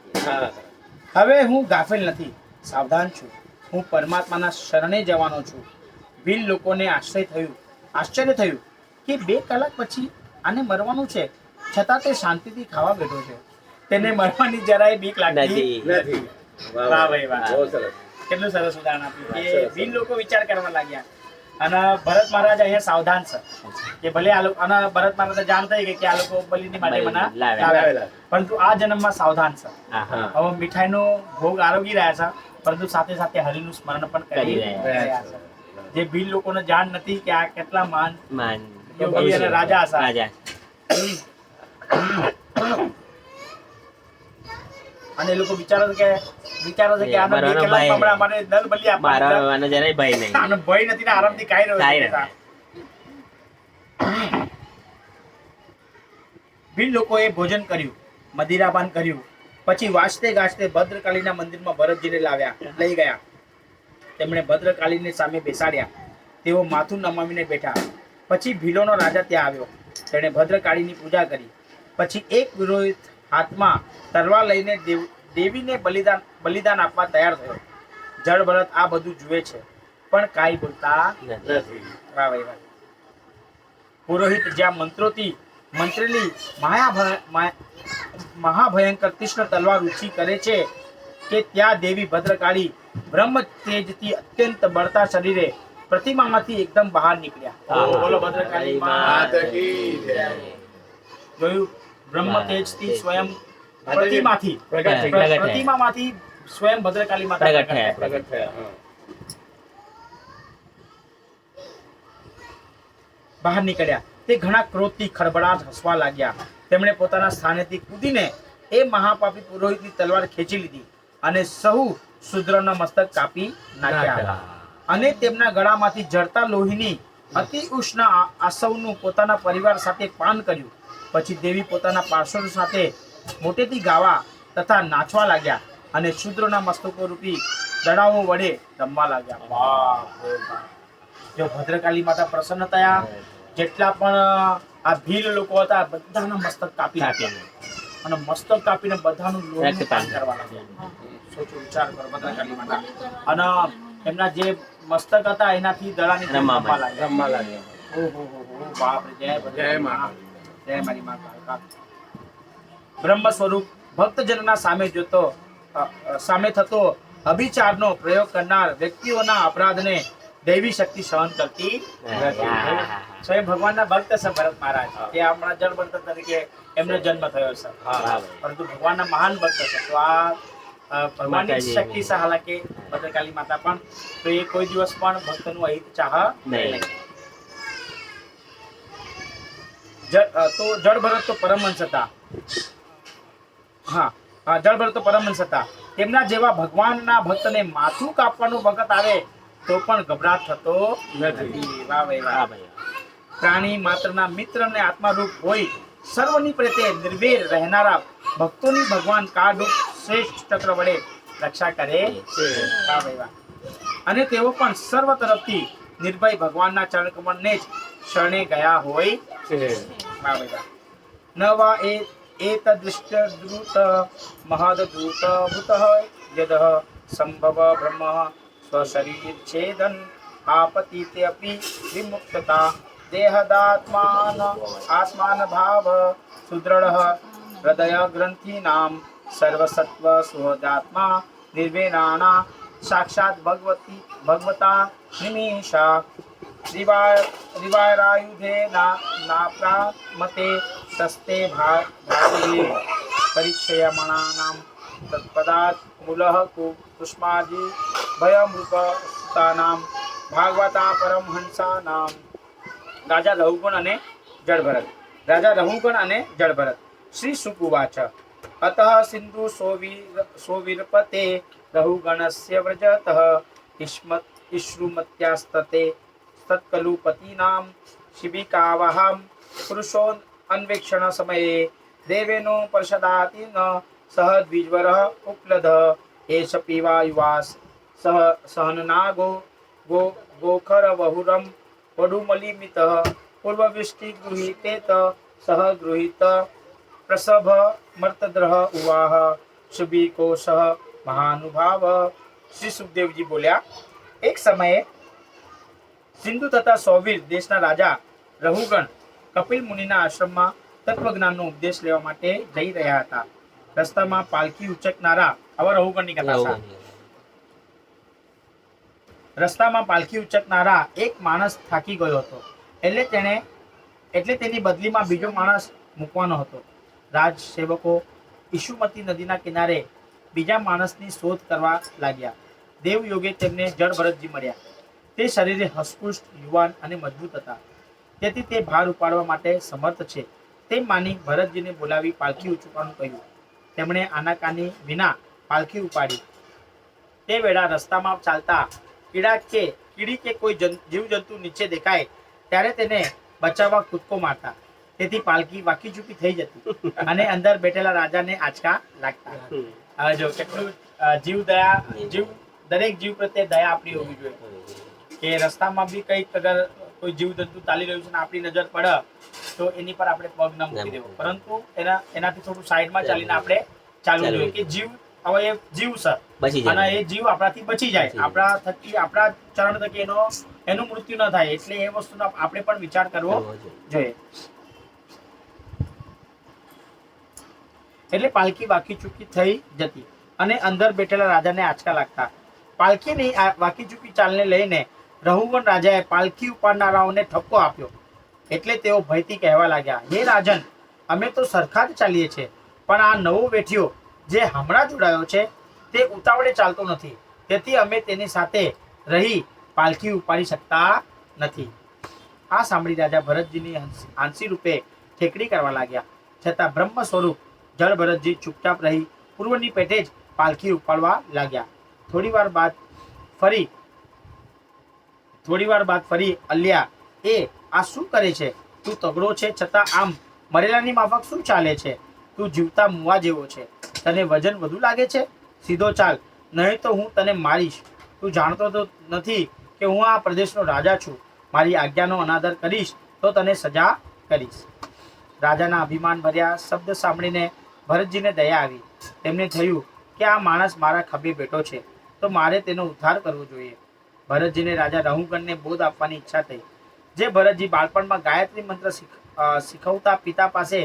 હવે હું ગાફેલ નથી, સાવધાન છું. હું પરમાત્માના શરણે જવાનો છું. ભીલ લોકોને આશ્ચર્ય થયું કે 2 કલાક પછી આને મરવાનું છે, છતાં તે શાંતિથી ખાવા બેઠો છે. તેને મરવાની જરાય બીક લાગતી નથી. વાહ ભાઈ વાહ. કેટલું સરસ ઉદાહરણ આપ્યું કે ભીલ લોકો વિચાર કરવા લાગ્યા. અને ભરત મહારાજ અહીંયા સાવધાન છે કે ભલે આ લોકો, અને ભરત મહારાજ જાણ થઈ ગઈ કે આ લોકો બલિની માટે મને લાવ્યા, પરંતુ આ જન્મમાં સાવધાન છે. હવે મીઠાઈનો ભોગ આરોગી રહ્યા છે, પરંતુ સાથે સાથે હરિનું સ્મરણ પણ કરી રહ્યા છે. જે ભીલ લોકોને જાણ નથી કે આ કેટલા મહાન યોગી અને રાજા છે. અને લોકો વિચારે છે કે આનો 2 કલાક હમણાં મને નર બલિ આપવાનો જરાય ભય નહીં. આનો ભય નથી ને આરામથી ખાઈ રહ્યો છે. ભીલ લોકોએ ભોજન કર્યું, મદિરાપાન કર્યું. પછી વાજતે ગાજતે ભદ્રકાળીના મંદિરમાં ભરતજીને લઈ ગયા. તેમણે ભદ્રકાળીની સામે બેસાડ્યા. તેઓ માથું નમાવીને બેઠા. પછી ભીલોનો રાજા ત્યાં આવ્યો. તેણે ભદ્રકાળીની પૂજા કરી. પછી એક પુરોહિત હાથમાં તલવાર લઈને દેવીને બલિદાન આપવા તૈયાર થયો. જળભરત આ બધું જુએ છે, પણ કાંઈ બોલતા નથી. પુરોહિત જ્યાં મંત્રોથી મંત્રેલી મહાભયંકર તીક્ષ્ણ તલવાર ઊંચી કરે છે કે ત્યાં દેવી ભદ્રકાળી બ્રહ્મ તેજથી અત્યંત બળતા શરીરે પ્રતિમામાંથી એકદમ બહાર નીકળ્યા. બોલો ભદ્રકાળી માતા કી જય. જોયું, બ્રહ્મ તેજથી સ્વયં પ્રતિમામાંથી સ્વયં ભદ્રકાળી માતા પ્રગટ થયા. બહાર નીકળ્યા. તે ઘણા ક્રોધથી ખળભળાટ હસવા લાગ્યા. તેમણે પોતાના સ્થાનેથી કૂદીને એ મહાપાપી પુરોહિતની તલવાર ખેંચી લીધી અને સહુ શૂદ્રના મસ્તક કાપી નાખ્યા. અને તેમના ગળામાંથી જળતા લોહીની અતિ ઉષ્ણ આસવનું પોતાના પરિવાર સાથે પાન કર્યું. પછી દેવી પોતાના પાર્ષદો સાથે મોટેથી ગાવા તથા નાચવા લાગ્યા અને શૂદ્રના મસ્તકો રૂપી દડાઓ વડે રમવા લાગ્યા. જો ભદ્રકાળી માતા પ્રસન્ન થયા. જેટલા પણ આ ભીલ લોકો હતા બધાના મસ્તક કાપી નાખ્યા અને મસ્તક કાપીને બધાનું લોહીનું પાન કરવા લાગ્યા. સોચો, વિચાર કરો ભદ્રકાળી માતા. અને એમના જે મસ્તક હતા એનાથી દડાની રમવા લાગ્યા. ઓહો બાપ રે. જય મારી માતા. બ્રહ્મ સ્વરૂપ ભક્તજનના સામે થતો અભિચારનો પ્રયોગ કરનાર વ્યક્તિઓના અપરાધને દૈવી શક્તિ સહન કરતી નથી. સ્વયં ભગવાનના ભક્ત છે ભરત મહારાજ, કે હમણાં જળભરત તરીકે એમનો જન્મ થયો છે, પરંતુ ભગવાનના મહાન ભક્ત છે. તો આ ભગવાનની શક્તિ છે, હાલાકી ભદ્રકાળી માતા પણ, તો એ કોઈ દિવસ પણ ભક્તનું અહિત ચાહ નહીં. તો જળભરત તો પરમહંસ હતા. જળભરત તો પરમહંસ હતા. તેમના જેવા ભગવાનના ભક્તને માથું કાપવાનું વખત આવે તો પણ ગભરાટ થતો નથી. વાહ ભાઈ વાહ. પ્રાણી માત્રના મિત્ર ને આત્મારૂપ હોય સર્વની પ્રત્યે નિર્ભય રહેનારા ભક્તોની ભગવાન કાળરૂપ શ્રેષ્ઠ ચક્ર વડે રક્ષા કરે છે. વાહ ભાઈ વાહ. અને તેઓ પણ સર્વ તરફથી નિર્ભય ભગવાનના ચરણ કમળને જ શરણે ગયા હોય છે. વાહ ભાઈ વાહ. નવા એતદૃષ્ટદ્રુત મહદૃત ભૂતઃ યદઃ સંભવ બ્રહ્મ સ્વશરીર છેદન આપતિતે અપી વિમુક્તતા દેહદાત્માન આત્માન ભાવ સુદૃઢ હૃદય ગ્રંથિનામ સર્વસત્વ સુહૃદાત્મા નિર્વેણાના સાક્ષાત ભગવતા નિમિષા રિવાયુધે નાપ્રામતે તસ્તે ભાગવે પરિક્ષયમણાનામ તત્પદાત મૂલઃ કુષ્માજી ભયમૃતતાનામ ભાગવતા પરમહંસાનામ. રાજા રહુગણ અને જળભરત. શ્રી શુક ઉવાચ અતઃ સિંધુ સોવીરપતે રહુગણસ્ય વ્રજતઃ ઇશ્રુમત્યાસ્તતે તત્કલુપતીનામ શિબિકાવહામ પુરુષો અન્વેક્ષણ સમયે દેવેનો પરષદાતિ ન સહ દ્વિજવરઃ ઉપલધ એષ પીવા યુવાસ સહનનાગો ગોખર વહુરમ વડુમલિમિત પૂર્વવૃષ્ટિ ગૃહીતેત સહ ગૃહીત પ્રસભ મર્તદ્રહ ઉવાહ શુભિકોશ મહાનુભાવ. શ્રી સુખદેવજી બોલ્યા, એક સમયે સિંધુ તથા સૌવીર દેશના રાજા રહુગણ કપિલ મુનિના આશ્રમમાં તત્વજ્ઞાનનો ઉપદેશ લેવા માટે જઈ રહ્યા હતા. રસ્તામાં પાલખી ઉચકનારા, આવા રહુગણની કથા છે. રસ્તામાં પાલખી ઉચકનારા એક માણસ થાકી ગયો હતો, એટલે તેની બદલીમાં બીજો માણસ મૂકવાનો હતો. રાજ સેવકો ઈશુમતી નદીના કિનારે બીજા માણસની શોધ કરવા લાગ્યા. દેવ યોગે તેમને જળભરતજી મળ્યા. તે શરીરે હસપુષ્ટ, યુવાન અને મજબૂત હતા, તેથી તે ભાર ઉપાડવા માટે સમર્થ છે તેમ માની ભરતજીને બોલાવી પાલખી ઉચકવાનું કહ્યું. તેમણે આનાકાની વિના પાલખી ઉપાડી. તે વેળા રસ્તામાં ચાલતા કીડી કે કોઈ જીવજંતુ નીચે દેખાય ત્યારે તેને બચાવવા કૂદકો મારતા. તેથી પાલખી વાકી ચૂકી થઈ જતી અને અંદર બેઠેલા રાજાને આંચકા લાગતા. હવે જો કેટલું દરેક જીવ પ્રત્યે દયા આપણી હોવી જોઈએ, કે રસ્તામાં બી કંઈક અગર કોઈ જીવજંતુ ચાલી રહ્યું છે ને આપણી નજર પડે તો એની પર આપણે પગ ન મૂકી દેવો, પરંતુ એનાથી થોડું સાઈડમાં ચાલીને આપણે ચાલવું જોઈએ, કે જીવ હવે એ જીવ છે અને એ જીવ આપણાથી બચી જાય, આપણા ચરણ થકી એનું મૃત્યુ ન થાય, એટલે એ વસ્તુનો આપણે પણ વિચાર કરવો જોઈએ. એટલે પાલખી વાકી ચૂકી થઈ જતી અને અંદર બેઠેલા રાજાને આંચકા લાગતા. પાલખીની વાકી ચૂકી ચાલને લઈને રહુગણ રાજાએ પાલખી ઉપાડનારાઓને ઠપકો આપ્યો. એટલે તેઓ ભયથી કહેવા લાગ્યા, હે રાજન, અમે તો સરખા જ ચાલીએ છીએ, પણ આ નવો વેઠિયો જે હમણાં જોડાયો છે તે ઉતાવળે ચાલતો નથી, તેથી અમે તેની સાથે રહી પાલખી ઉપાડી શકતા નથી. આ સાંભળી રાજા ભરતજીની આંસી રૂપે ઠેકડી કરવા લાગ્યા. છતાં બ્રહ્મ સ્વરૂપ જળભરતજી ચૂપચાપ રહી પૂર્વની પેટે જ પાલખી ઉપાડવા લાગ્યા. થોડી વાર બાદ ફરી અલ્યા, એ આ શું કરે છે? તું તગડો છે છતાં આમ મરેલાની માફક શું ચાલે છે? તું જીવતા મુવા જેવો છે, તને વજન વધુ લાગે છે? સીધો ચાલ, નહીં તો હું તને મારીશ. તું જાણતો તો નથી કે હું આ પ્રદેશનો રાજા છું. મારી આજ્ઞાનો અનાદર કરીશ તો તને સજા કરીશ. રાજાના અભિમાન ભર્યા શબ્દ સાંભળીને ભરતજીને દયા આવી. તેમને થયું કે આ માણસ મારા ખભે બેઠો છે, તો મારે તેનો ઉદ્ધાર કરવો જોઈએ. ભરતજીને રાજા રહુગણને બોધ આપવાની ઈચ્છા થઈ. જે ભરતજી બાળપણમાં ગાયત્રી મંત્ર શીખવતા પિતા પાસે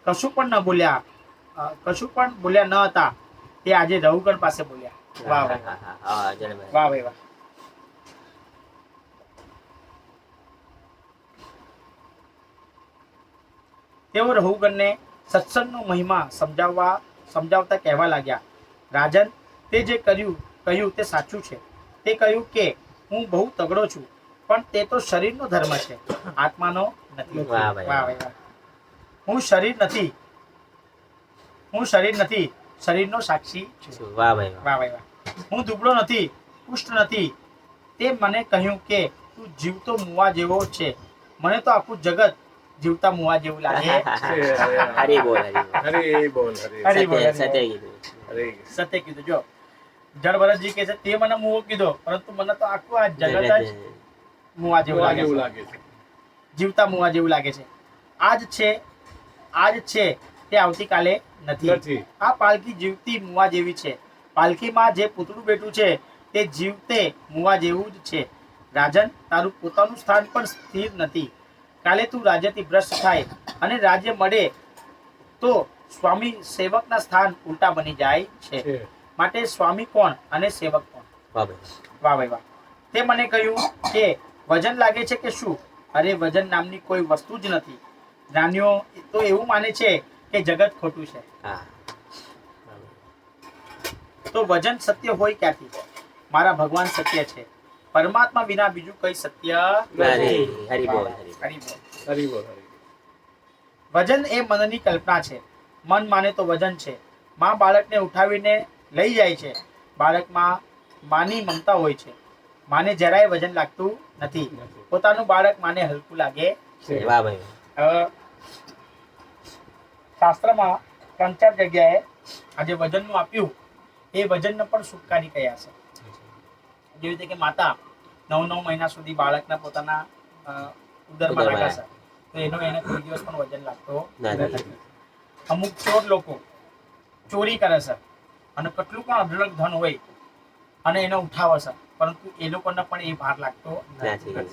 કશું પણ બોલ્યા ન હતા, તે આજે રઘુગણ પાસે બોલ્યા. વાહ ભાઈ વાહ ભાઈ વાહ. તેઓ રઘુગણને સત્સંગનો મહિમા સમજાવતા કહેવા લાગ્યા, રાજન, તે જે કહ્યું તે સાચું છે. તે કહ્યું કે હું બહુ તગડો છું, પણ તે તો શરીરનો ધર્મ છે, આત્માનો નથી. વાહ ભાઈ વાહ. હું શરીર નથી, શરીરનો સાક્ષી છું. વાહ ભાઈ વાહ. હું દુબળો નથી, પુષ્ટ નથી. તે મને કહ્યું કે તું જીવતો મુવા જેવો છે. મને તો આખું જગત જીવતા મુવા જેવું લાગે. હરી બોલ, હરી બોલ. સત્ય કીધું. જો જડભરતજી કહે છે તે મને મુવો કીધો, પરંતુ મને તો આખું આ જગત જ મુવા જેવું લાગે છે, જીવતા મુવા જેવું લાગે છે. આજ છે તે આવતીકાલે નથી. આ પાલકી જીવતી મુવા જેવી છે. પાલકીમાં જે પૂતળું બેઠું છે તે જીવતે મુવા જેવું જ છે. રાજન, તારું પોતાનું સ્થાન પણ સ્થિર નથી. કાલે તું રાજ્યથી ભ્રષ્ટ થાય અને રાજ્ય મળે તો સ્વામી સેવકના સ્થાન ઉલટા બની જાય છે. માટે સ્વામી કોણ અને સેવક કોણ? વાહ ભાઈ વાહ. તે મને કહ્યું કે વજન લાગે છે કે શું? અરે, વજન નામની કોઈ વસ્તુ જ નથી. જ્ઞાનીઓ તો એવું માને છે કે જગત ખોટું છે. તો વજન સત્ય હોય ક્યાંથી? મારા ભગવાન સત્ય છે. પરમાત્મા વિના બીજું કઈ સત્ય નથી. હરી બોલ. વજન એ મનની કલ્પના છે. મન માને તો વજન છે. માં બાળકને ઉઠાવીને લઈ જાય છે. બાળકમાં માની મમતા હોય છે. માને જરાય વજન લાગતું નથી. પોતાનું બાળક માને હલકું લાગે છે. વાહ ભાઈ. શાસ્ત્રમાં 3-4 જગ્યાએ આજે વજનનું આપ્યું એ વજનને પણ સુખકારી કહ્યા છે. જેવી રીતે કે માતા 9 મહિના સુધી બાળકના પોતાના ઉદરમાં રાખે છે, તો એને કોઈ દિવસ પણ વજન લાગતો નથી. અમુક ચોર લોકો ચોરી કરે છે અને કેટલું પણ અઢળક ધન હોય અને એને ઉઠાવે છે, પરંતુ એ લોકોને પણ એ ભાર લાગતો નથી.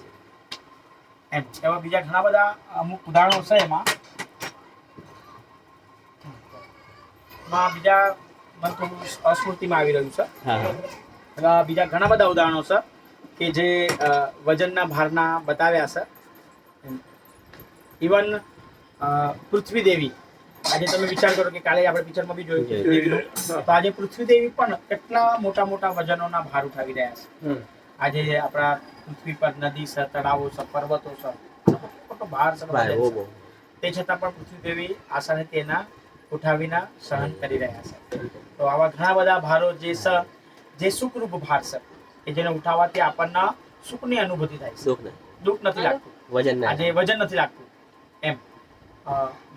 એમ એવા બીજા ઘણા બધા અમુક ઉદાહરણો છે. એમાં બીજા મને થોડું અસ્મૃતિમાં આવી રહ્યું છે. બીજા ઘણા બધા ઉદાહરણો છે કે જે વજનના ભારના બતાવ્યા છે. ઇવન પૃથ્વી દેવી, આજે તમે વિચાર કરો કે કાલે આપણે પિક્ચરમાં બી જોયું દેવીનું, તો આજે પૃથ્વી દેવી પણ કેટલા મોટા મોટા વજનોના ભાર ઉઠાવી રહ્યા છે. આજે આપણા પૃથ્વી પર નદી છે, તળાવો છે, પર્વતો છે, મોટો ભાર છે. તે છતાં પણ પૃથ્વી દેવી આસાને તેના ઉઠાવીને સહન કરી રહ્યા છે. તો આવા ઘણા બધા ભારો જે છે, જે સુખરૂપ ભાર છે, કે જેને ઉઠાવવાથી આપણને સુખની અનુભૂતિ થાય છે, દુઃખ નથી લાગતું. આજે વજન નથી લાગતું. એમ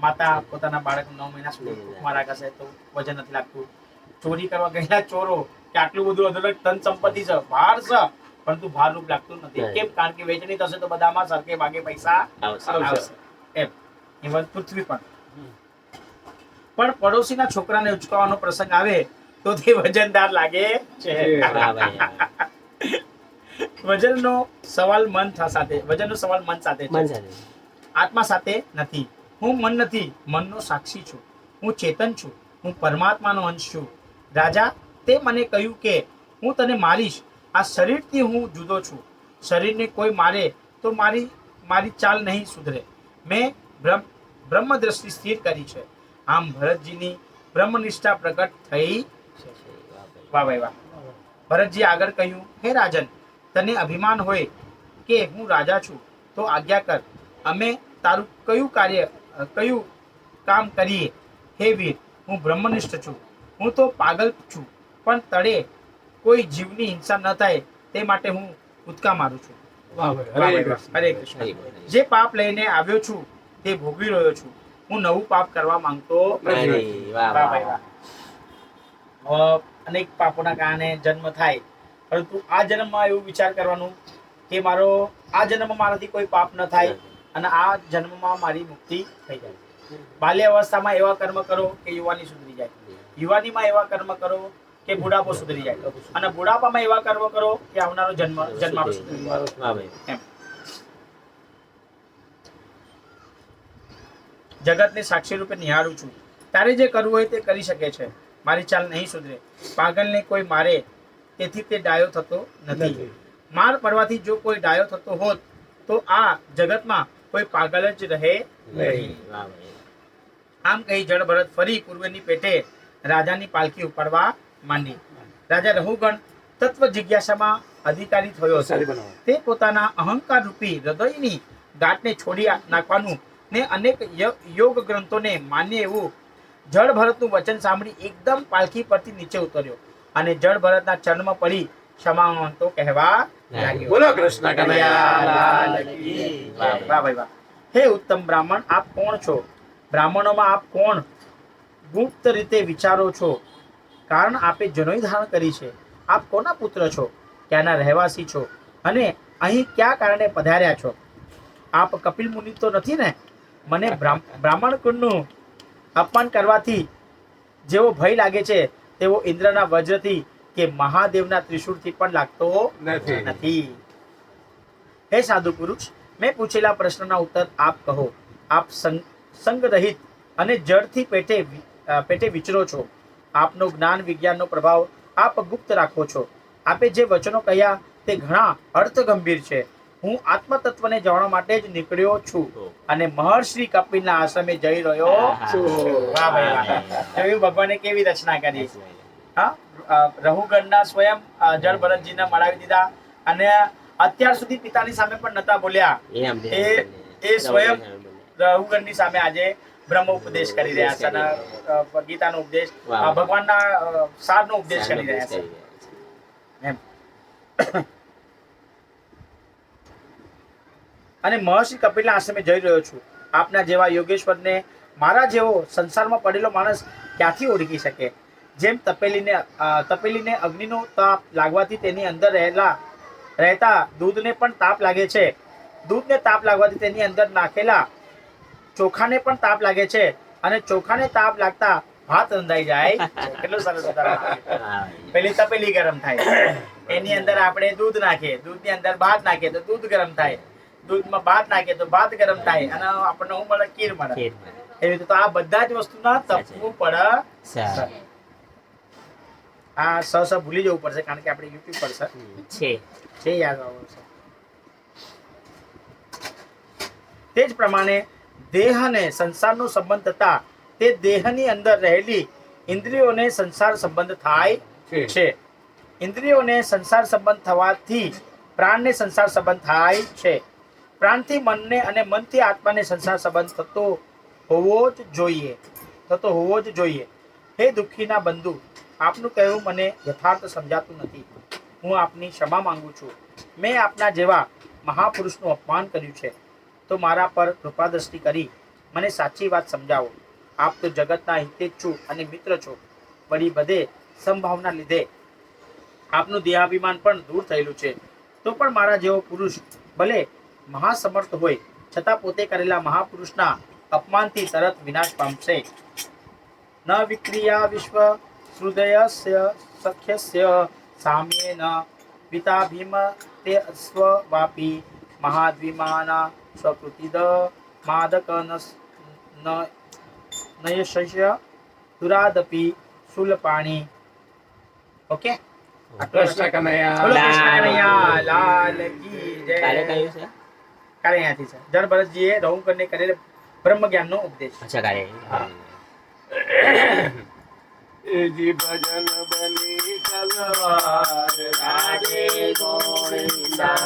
માતા પોતાના બાળક 9 મહિના સુધી ભૂખમાં રાખે છે તો વજન નથી લાગતું. ચોરી કરવા ગયેલા ચોરો કે આટલું બધું અઢળક ધન સંપત્તિ છે, ભાર છે, પરંતુ ભારરૂપ લાગતું નથી. કેમ? કારણ કે વેચણી થશે તો બધામાં સરખે ભાગે પૈસા આવશે. એમ ઇવન પૃથ્વી પણ પડોશીના છોકરાને ઉચકાવવાનો પ્રસંગ આવે તો તે વજનદાર લાગે છે. વજનનો સવાલ મન સાથે છે, આત્મા સાથે નથી. હું મન નથી, મનનો સાક્ષી છું. હું ચેતન છું. હું પરમાત્માનો અંશ છું. રાજા, તે મને કહ્યું કે હું તને મારીશ. આ શરીરથી હું જુદો છું. શરીરને કોઈ મારે તો મારી ચાલ નહીં સુધરે. મેં બ્રહ્મ દ્રષ્ટિ સ્થિર કરી છે. આમ ભરતજીની બ્રહ્મનિષ્ઠા પ્રગટ થઈ છે. વાહ ભાઈ વાહ. ભરતજી આગળ કહ્યું, હે રાજન, તને અભિમાન હોય કે હું રાજા છું તો આજ્ઞા કર. અમે તારું કયું કામ કરીએ? હે વીર, હું બ્રહ્મનિષ્ઠ છું. હું તો પાગલ છું, પણ તળે કોઈ જીવની હિંસા ન થાય તે માટે હું કૂદકા મારું છું. હરે કૃષ્ણ. જે પાપ લઈને આવ્યો છું તે ભોગવી રહ્યો છું. હું નવું પાપ કરવા માંગતો નથી. અનેક પાપોના કારણે જન્મ થાય, પરંતુ આ જન્મમાં એવું વિચાર કરવાનું કે મારો આ જન્મમાં મારાથી કોઈ પાપ ન થાય અને આ જન્મમાં મારી મુક્તિ થઈ જાય. બાલ્ય અવસ્થામાં એવા કર્મ કરો કે યુવાની સુધરી જાય. યુવાનીમાં એવા કર્મ કરો કે બુઢાપો સુધરી જાય. અને બુઢાપામાં એવા કર્મ કરો કે આવનારો જન્મારો સુધરી જાય. એમ જગતને સાક્ષી રૂપે નિહાળું છું. તારે જે કરવું હોય તે કરી શકે છે. મારી ચાલ નહીં સુધરે. પાગલને કોઈ મારે તેથી તે ડાયો થતો નથી. માર પડવાથી જો કોઈ ડાયો થતો હોત તો આ જગતમાં કોઈ પાગલ જ રહે નહીં. આમ કહી જળ ભરત ફરી પૂર્વની પેટે રાજાની પાલખી ઉપાડવા માંડી. રાજા રહુગણ તત્વ જિજ્ઞાસામાં અધિકારી થયો હતો. તે પોતાના અહંકાર રૂપી હૃદયની ગાંઠને છોડી નાખવાનું ને અનેક યોગ ગ્રંથોને માન્ય એવું જળ ભરતનું વચન સાંભળી એકદમ પાલખી પરથી નીચે ઉતર્યો અને જળ ભરતના ચરણમાં પડી ક્ષમા માંગતો કહેવા લાગ્યો. બોલો કૃષ્ણ કનૈયા લાલ કી જય. વાહ ભાઈ વાહ. હે ઉત્તમ બ્રાહ્મણ, આપ કોણ છો? બ્રાહ્મણોમાં આપ કોણ ગુપ્ત રીતે વિચારો છો? કારણ આપે જનોઈ ધારણ કરી છે. આપ કોના પુત્ર છો? ક્યાંના રહેવાસી છો? અને અહીં કયા કારણે પધાર્યા છો? આપ કપિલ મુનિ તો નથી ને? મને બ્રાહ્મણ કુળનું અપમાન કરવાથી જેવો ભય લાગે છે તેવો ઇન્દ્રના વજ્રથી કે મહાદેવના ત્રિશૂળથી પણ લાગતો નથી. હે સાધુ પુરુષ, મેં પૂછેલા પ્રશ્નના ઉત્તર આપ કહો. આપ સંગ રહિત અને જળથી પેટે વિચરો છો. આપનો જ્ઞાન વિજ્ઞાનનો પ્રભાવ આપ ગુપ્ત રાખો છો. આપે જે વચનો કહ્યા તે ઘણા અર્થ ગંભીર છે. હું આત્મતત્વને જાણવા માટે જ નીકળ્યો છું અને મહર્ષિ કપિલના આશ્રમે જઈ રહ્યો છું. વાહ ભાઈ વાહ. જોયું ભગવાને કેવી રચના કરી. હા, રહુગણના સ્વયં જળ ભરતજીને મળાવી દીધા અને અત્યાર સુધી પિતાની સામે પણ નતા બોલ્યા. એ સ્વયં રહુગણની સામે આજે બ્રહ્મ ઉપદેશ કરી રહ્યા છે અને ગીતાનો ઉપદેશ, ભગવાનના સારનો ઉપદેશ કરી રહ્યા છે. એમ અને મહર્ષિ કપિલના આશ્રમે જઈ રહ્યો છું. આપના જેવા યોગેશ્વરને મારા જેવો સંસારમાં પડેલો માણસ ક્યાંથી ઓળખી શકે? જેમ તપેલીને અગ્નિનો તાપ લાગવાથી તેની અંદર રહેતા દૂધને પણ તાપ લાગે છે, દૂધને તાપ લાગવાથી તેની અંદર નાખેલા ચોખાને પણ તાપ લાગે છે અને ચોખાને તાપ લાગતા ભાત રંધાઈ જાય. કેટલું સરસ ઉદાહરણ. પેલી તપેલી ગરમ થાય, એની અંદર આપણે દૂધ નાખીએ, દૂધની અંદર ભાત નાખીએ તો દૂધ ગરમ થાય, દૂધમાં ભાત નાખીએ તો ભાત ગરમ થાય અને આપણને શું મળે? ખીર મળે. એવી રીતે તો આ બધા જ વસ્તુના તપવું પડે. આ સ ભૂલી જવું પડશે કારણ કે આપણે યુટ્યુબ પર છે યાદ આવશે. તે જ પ્રમાણે દેહને સંસારનો સંબંધ થતા તે દેહની અંદર રહેલી ઇન્દ્રિયોને સંસાર સંબંધ થાય છે. ઇન્દ્રિયોને સંસાર સંબંધ થવાથી પ્રાણને સંસાર સંબંધ થાય છે. પ્રાણથી મનને અને મનથી આત્માને સંસાર સંબંધ થતો હોવો જ જોઈએ. હે દુઃખીના બંધુ, આપનું કહેવું મને યથાર્થ સમજાતું નથી. હું આપની ક્ષમા માંગુ છું. મેં આપના જેવા મહાપુરુષનું અપમાન કર્યું છે તો મારા પર કૃપા દ્રષ્ટિ કરી મને સાચી વાત સમજાવો. આપ તો જગતના હિતેચ્છુ અને મિત્ર છો. વળી બધે સંભાવના લીધે આપનું દેહાભિમાન પણ દૂર થયેલું છે. તો પણ મારા જેવો પુરુષ ભલે મહાસમર્થ હોય છતાં પોતે કરેલા મહાપુરુષના અપમાનથી તરત વિનાશ પામશે. ન વિક્રિયા વિશ્વ હૃદયસ્ય સખ્યસ્ય સામ્યેન વિતાભીમ તે સ્વવાપી મહાદ્વિમાના સ્વકૃતિદ માદક નયશય દુરાદપી શૂલપાણી. ઓકે, કૃષ્ણ કનૈયા લાલ કી જય. કાલે અહીંયાથી છે જળ ભરતજીએ રહુગણને કરેલ બ્રહ્મ જ્ઞાનનો ઉપદેશ. જી ભજન બની તલવાર રાજે ગોવિંદા